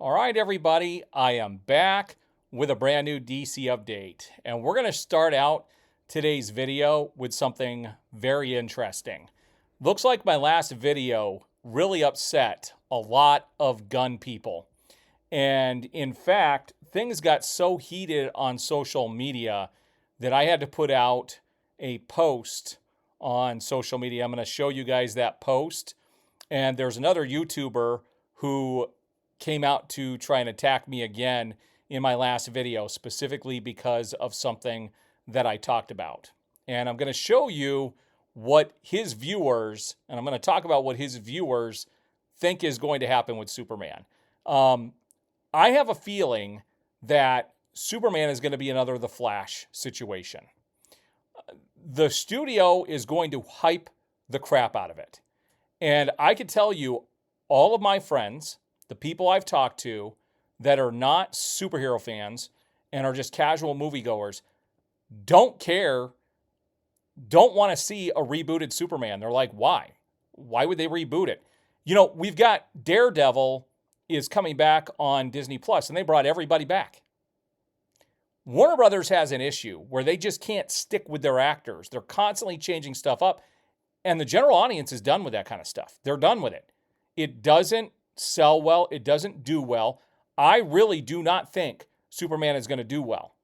All right, everybody, I am back with a brand new DC update, and we're going to start out today's video with something very interesting. Looks like my last video really upset a lot of gun people. And in fact, things got so heated on social media that I had to put out a post on social media. I'm going to show you guys that post. And there's another YouTuber who came out to try and attack me again in my last video, specifically because of something that I talked about. And I'm going to show you what his viewers, and I'm going to talk about what his viewers think is going to happen with Superman. I have a feeling that Superman is going to be another The Flash situation. The studio is going to hype the crap out of it. And I can tell you, all of my friends, the people I've talked to that are not superhero fans and are just casual moviegoers, don't care, don't want to see a rebooted Superman. They're like, why? Why would they reboot it? You know, we've got Daredevil is coming back on Disney Plus, and they brought everybody back. Warner Brothers has an issue where they just can't stick with their actors. They're constantly changing stuff up, and the general audience is done with that kind of stuff. They're done with it. It doesn't sell well. It doesn't do well. I really do not think Superman is going to do well.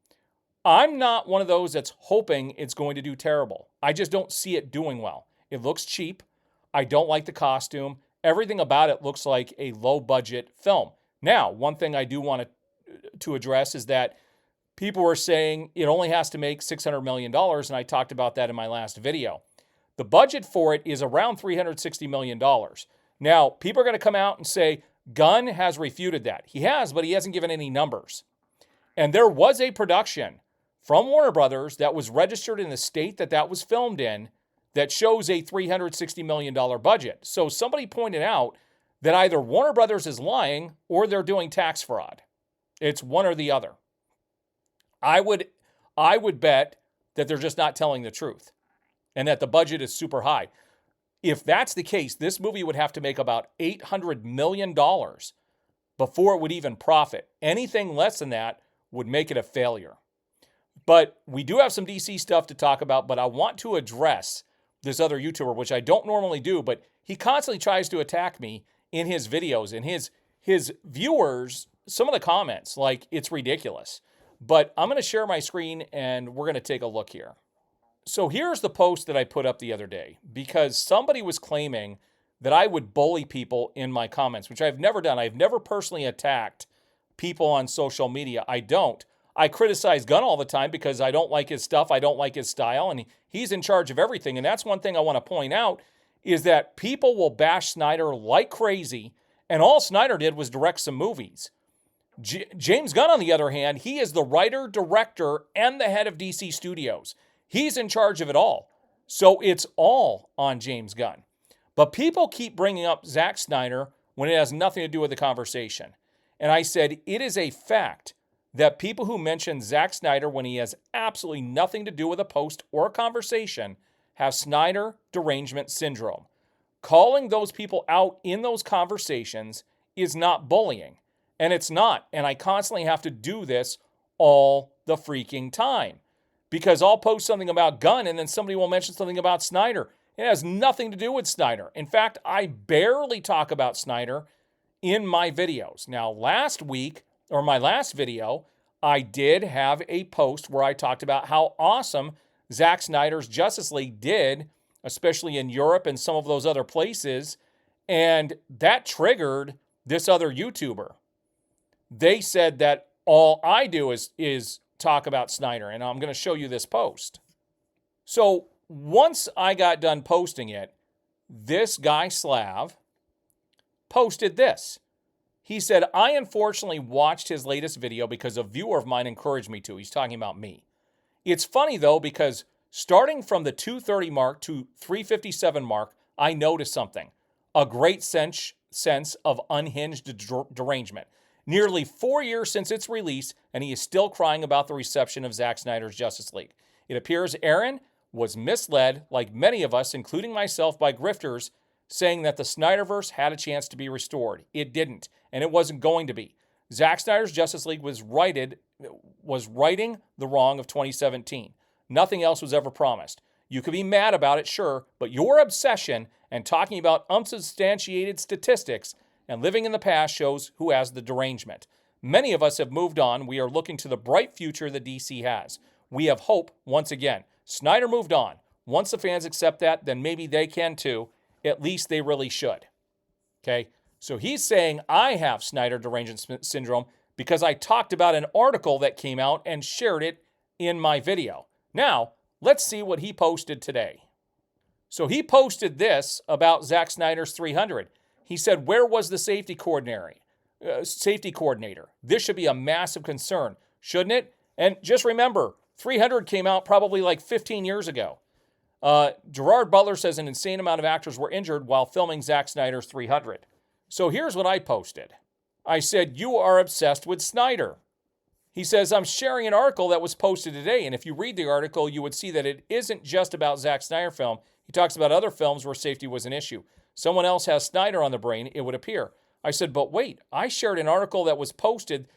I'm not one of those that's hoping it's going to do terrible. I just don't see it doing well. It looks cheap. I don't like the costume. Everything about it looks like a low-budget film. Now, one thing I do want to address is that people were saying it only has to make $600 million, and I talked about that in my last video. The budget for it is around $360 million. Now, people are going to come out and say, Gunn has refuted that. He has, but he hasn't given any numbers. And there was a production from Warner Brothers that was registered in the state that was filmed in that shows a $360 million budget. So somebody pointed out that either Warner Brothers is lying or they're doing tax fraud. It's one or the other. I would bet that they're just not telling the truth and that the budget is super high. If that's the case, this movie would have to make about $800 million before it would even profit. Anything less than that would make it a failure. But we do have some DC stuff to talk about, but I want to address this other YouTuber, which I don't normally do, but he constantly tries to attack me in his videos. And his viewers, some of the comments, like, it's ridiculous. But I'm going to share my screen, and we're going to take a look here. So here's the post that I put up the other day, because somebody was claiming that I would bully people in my comments, which I've never done. I've never personally attacked people on social media. I don't. I criticize Gunn all the time because I don't like his stuff. I don't like his style, and he's in charge of everything. And that's one thing I want to point out is that people will bash Snyder like crazy, and all Snyder did was direct some movies. James Gunn, on the other hand, he is the writer, director, and the head of DC Studios. He's in charge of it all. So it's all on James Gunn. But people keep bringing up Zack Snyder when it has nothing to do with the conversation. And I said, it is a fact that people who mention Zack Snyder when he has absolutely nothing to do with a post or a conversation have Snyder derangement syndrome. Calling those people out in those conversations is not bullying. And it's not. And I constantly have to do this all the freaking time. Because I'll post something about Gunn and then somebody will mention something about Snyder. It has nothing to do with Snyder. In fact, I barely talk about Snyder in my videos. Now, last week, or my last video, I did have a post where I talked about how awesome Zack Snyder's Justice League did, especially in Europe and some of those other places. And that triggered this other YouTuber. They said that all I do is talk about Snyder, and I'm going to show you this post. So once I got done posting it, this guy Slav posted this. He said, I unfortunately watched his latest video because a viewer of mine encouraged me to. He's talking about me. It's funny, though, because starting from the 230 mark to 357 mark, I noticed something. A great sense of unhinged derangement. Nearly 4 years since its release, and he is still crying about the reception of Zack Snyder's Justice League. It appears Aaron was misled, like many of us, including myself, by grifters saying that the Snyderverse had a chance to be restored. It didn't, and it wasn't going to be. Zack Snyder's Justice League was righting the wrong of 2017. Nothing else was ever promised. You could be mad about it, sure, but your obsession and talking about unsubstantiated statistics and living in the past shows who has the derangement. Many of us have moved on. We are looking to the bright future that DC has. We have hope once again. Snyder moved on. Once the fans accept that, then maybe they can too. At least they really should. Okay? So he's saying I have Snyder derangement syndrome because I talked about an article that came out and shared it in my video. Now, let's see what he posted today. So he posted this about Zack Snyder's 300. He said, where was the safety coordinator? This should be a massive concern, shouldn't it? And just remember, 300 came out probably like 15 years ago. Gerard Butler says an insane amount of actors were injured while filming Zack Snyder's 300. So here's what I posted. I said, you are obsessed with Snyder. He says, I'm sharing an article that was posted today, and if you read the article, you would see that it isn't just about Zack Snyder film. He talks about other films where safety was an issue. Someone else has Snyder on the brain, it would appear. I said, but wait, I shared an article that was posted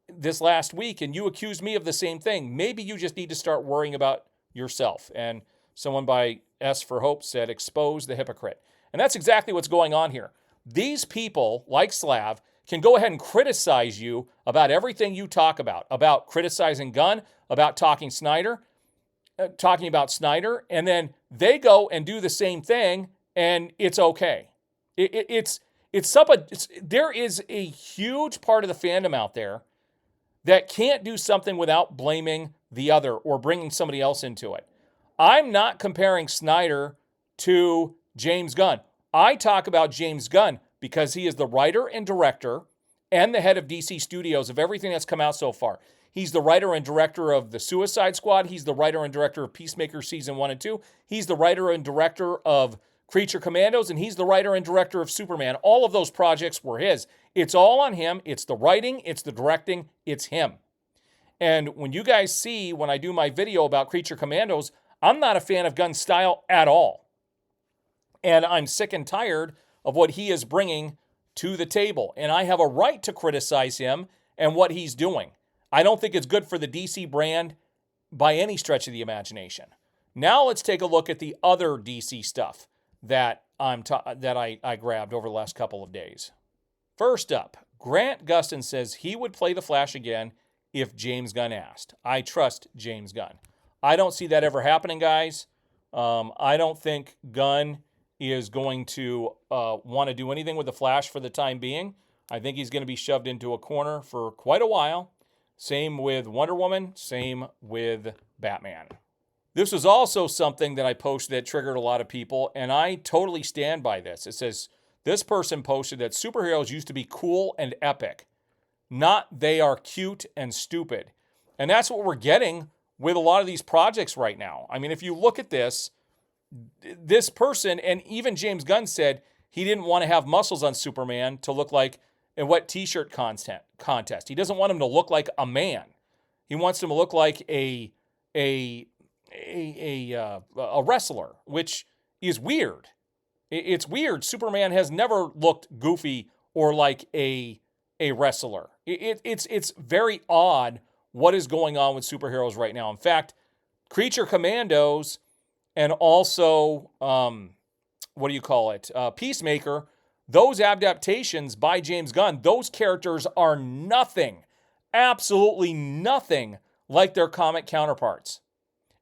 this last week, and you accused me of the same thing. Maybe you just need to start worrying about yourself. And someone by S for Hope said, expose the hypocrite. And that's exactly what's going on here. These people, like Slav, can go ahead and criticize you about everything you talk about criticizing Gunn, about talking about Snyder, and then they go and do the same thing, and it's okay. There is a huge part of the fandom out there that can't do something without blaming the other or bringing somebody else into it. I'm not comparing Snyder to James Gunn. I talk about James Gunn because he is the writer and director and the head of DC Studios of everything that's come out so far. He's the writer and director of The Suicide Squad. He's the writer and director of Peacemaker Season 1 and 2. He's the writer and director of Creature Commandos, and he's the writer and director of Superman. All of those projects were his. It's all on him. It's the writing, it's the directing, it's him. And when you guys see when I do my video about Creature Commandos, I'm not a fan of Gunn's style at all. And I'm sick and tired of what he is bringing to the table. And I have a right to criticize him and what he's doing. I don't think it's good for the DC brand by any stretch of the imagination. Now let's take a look at the other DC stuff that I grabbed over the last couple of days. First up, Grant Gustin says he would play the Flash again if James Gunn asked. I trust James Gunn. I don't see that ever happening, guys. I don't think Gunn is going to want to do anything with the Flash for the time being. I think he's going to be shoved into a corner for quite a while. Same with Wonder Woman, same with Batman. This was also something that I posted that triggered a lot of people, and I totally stand by this. It says, this person posted that superheroes used to be cool and epic, not they are cute and stupid. And that's what we're getting with a lot of these projects right now. I mean, if you look at this person, and even James Gunn said he didn't want to have muscles on Superman to look like a wet t-shirt contest. He doesn't want him to look like a man. He wants him to look like a wrestler, which is weird. It's weird. Superman has never looked goofy or like a wrestler. It's very odd what is going on with superheroes right now. In fact, Creature Commandos and also, Peacemaker, those adaptations by James Gunn, those characters are nothing, absolutely nothing like their comic counterparts.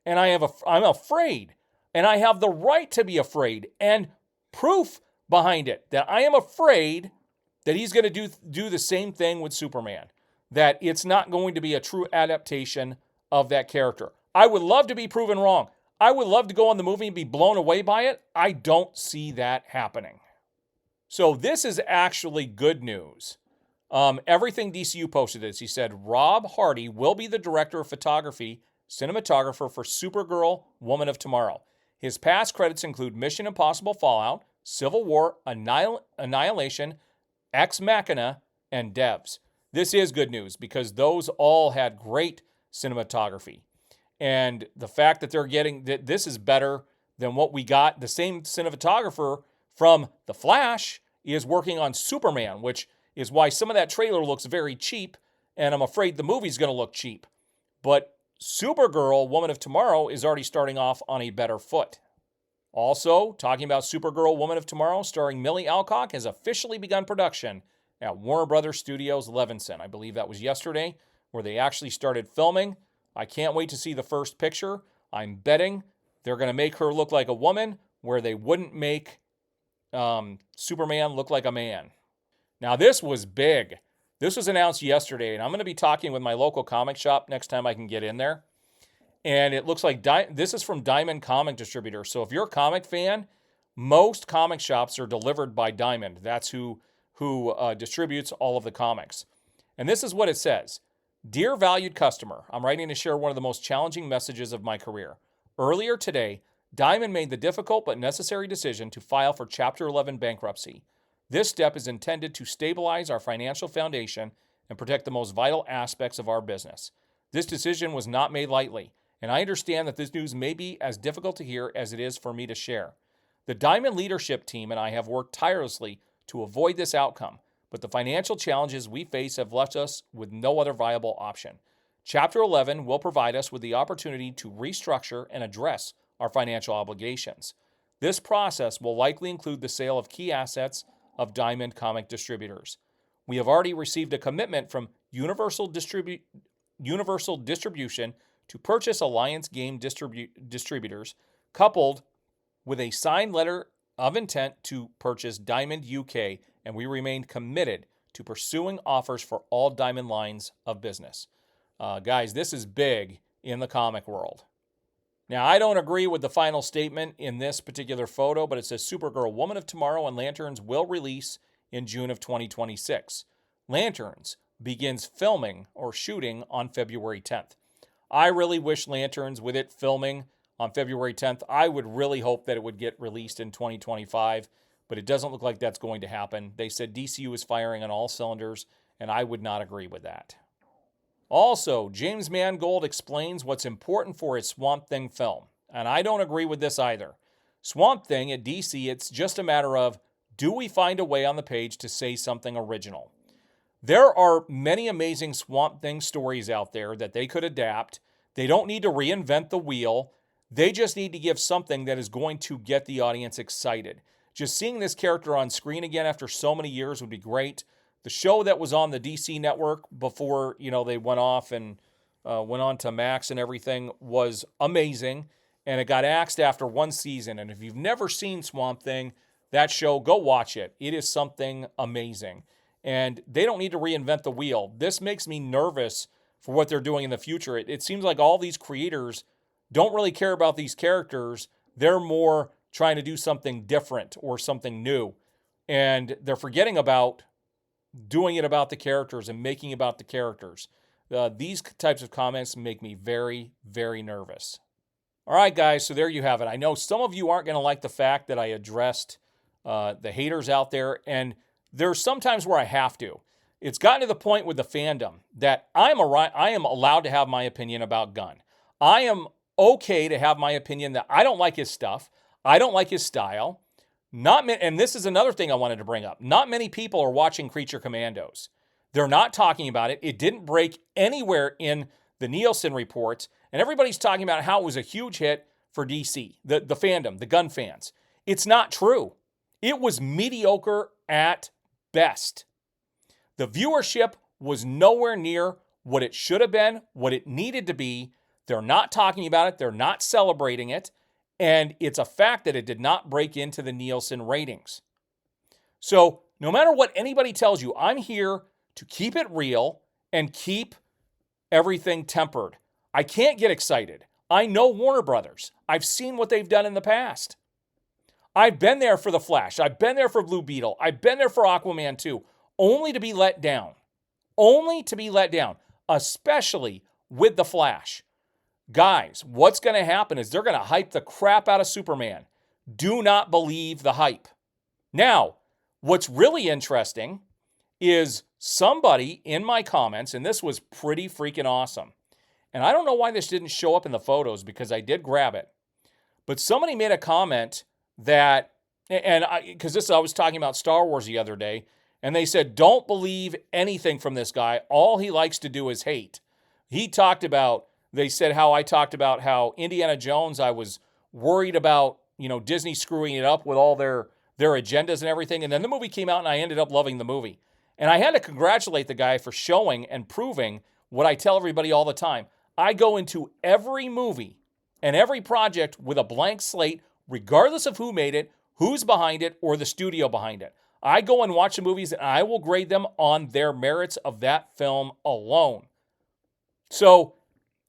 And I'm afraid, and I have the right to be afraid, and proof behind it that I am afraid that he's going to do the same thing with Superman, that it's not going to be a true adaptation of that character. I would love to be proven wrong. I would love to go on the movie and be blown away by it. I don't see that happening. So this is actually good news. Everything DCU posted this. He said, Rob Hardy will be the director of photography, cinematographer for Supergirl, Woman of Tomorrow. His past credits include Mission Impossible Fallout, Civil War, Annihilation, Ex Machina, and Devs. This is good news because those all had great cinematography. And the fact that they're getting that this is better than what we got, the same cinematographer from The Flash is working on Superman, which is why some of that trailer looks very cheap, and I'm afraid the movie's going to look cheap. But Supergirl, Woman of Tomorrow, is already starting off on a better foot. Also, talking about Supergirl, Woman of Tomorrow, starring Millie Alcock, has officially begun production at Warner Brothers Studios Levinson. I believe that was yesterday, where they actually started filming. I can't wait to see the first picture. I'm betting they're going to make her look like a woman, where they wouldn't make Superman look like a man. Now, this was big. This was announced yesterday, and I'm going to be talking with my local comic shop next time I can get in there. And it looks like this is from Diamond Comic Distributor. So if you're a comic fan, most comic shops are delivered by Diamond. That's who distributes all of the comics. And this is what it says. Dear valued customer, I'm writing to share one of the most challenging messages of my career. Earlier today, Diamond made the difficult but necessary decision to file for Chapter 11 bankruptcy. This step is intended to stabilize our financial foundation and protect the most vital aspects of our business. This decision was not made lightly, and I understand that this news may be as difficult to hear as it is for me to share. The Diamond leadership team and I have worked tirelessly to avoid this outcome, but the financial challenges we face have left us with no other viable option. Chapter 11 will provide us with the opportunity to restructure and address our financial obligations. This process will likely include the sale of key assets of Diamond Comic Distributors. We have already received a commitment from Universal Distribution to purchase Alliance Game Distributors, coupled with a signed letter of intent to purchase Diamond UK, and we remain committed to pursuing offers for all Diamond lines of business. Guys, this is big in the comic world. Now, I don't agree with the final statement in this particular photo, but it says Supergirl, Woman of Tomorrow, and Lanterns will release in June of 2026. Lanterns begins filming or shooting on February 10th. I really wish Lanterns, with it filming on February 10th, I would really hope that it would get released in 2025, but it doesn't look like that's going to happen. They said DCU is firing on all cylinders, and I would not agree with that. Also, James Mangold explains what's important for his Swamp Thing film, and I don't agree with this either. Swamp Thing at DC, it's just a matter of, do we find a way on the page to say something original? There are many amazing Swamp Thing stories out there that they could adapt. They don't need to reinvent the wheel. They just need to give something that is going to get the audience excited. Just seeing this character on screen again after so many years would be great. The show that was on the DC network before, they went off and went on to Max and everything was amazing. And it got axed after one season. And if you've never seen Swamp Thing, that show, go watch it. It is something amazing. And they don't need to reinvent the wheel. This makes me nervous for what they're doing in the future. It seems like all these creators don't really care about these characters. They're more trying to do something different or something new. And they're forgetting about doing it about the characters and making about the characters. These types of comments make me very, very nervous. All right, guys, so there you have it. I know some of you aren't going to like the fact that I addressed the haters out there, and there's sometimes where I have to. It's gotten to the point with the fandom that I am allowed to have my opinion about Gunn. I am okay to have my opinion that I don't like his stuff. I don't like his style. And this is another thing I wanted to bring up. Not many people are watching Creature Commandos. They're not talking about it. It didn't break anywhere in the Nielsen reports. And everybody's talking about how it was a huge hit for DC, the fandom, the Gunn fans. It's not true. It was mediocre at best. The viewership was nowhere near what it should have been, what it needed to be. They're not talking about it. They're not celebrating it. And it's a fact that it did not break into the Nielsen ratings. So no matter what anybody tells you, I'm here to keep it real and keep everything tempered. I can't get excited. I know Warner Brothers. I've seen what they've done in the past. I've been there for The Flash. I've been there for Blue Beetle. I've been there for Aquaman 2, only to be let down. Only to be let down, especially with The Flash. Guys, what's going to happen is they're going to hype the crap out of Superman. Do not believe the hype. Now, what's really interesting is somebody in my comments, and this was pretty freaking awesome. And I don't know why this didn't show up in the photos because I did grab it. But somebody made a comment that, I was talking about Star Wars the other day, And they said, don't believe anything from this guy. All he likes to do is hate. They said how I talked about how Indiana Jones, I was worried about, Disney screwing it up with all their agendas and everything. And then the movie came out and I ended up loving the movie. And I had to congratulate the guy for showing and proving what I tell everybody all the time. I go into every movie and every project with a blank slate, regardless of who made it, who's behind it, or the studio behind it. I go and watch the movies and I will grade them on their merits of that film alone. So,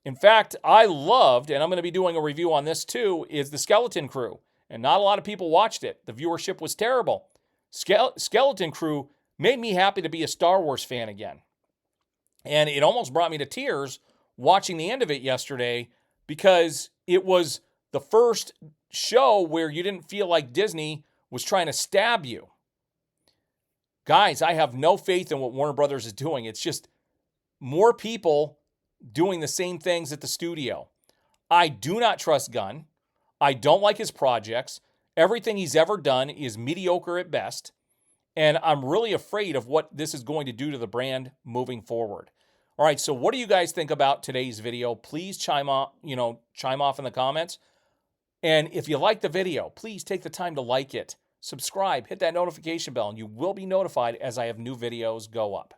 in fact, I loved, and I'm going to be doing a review on this too, is The Skeleton Crew. And not a lot of people watched it. The viewership was terrible. Skeleton Crew made me happy to be a Star Wars fan again. And it almost brought me to tears watching the end of it yesterday because it was the first show where you didn't feel like Disney was trying to stab you. Guys, I have no faith in what Warner Brothers is doing. It's just more people doing the same things at the studio. I do not trust Gunn. I don't like his projects. Everything he's ever done is mediocre at best. And I'm really afraid of what this is going to do to the brand moving forward. All right, so what do you guys think about today's video? Please chime off in the comments. And if you like the video, please take the time to like it, subscribe, hit that notification bell, and you will be notified as I have new videos go up.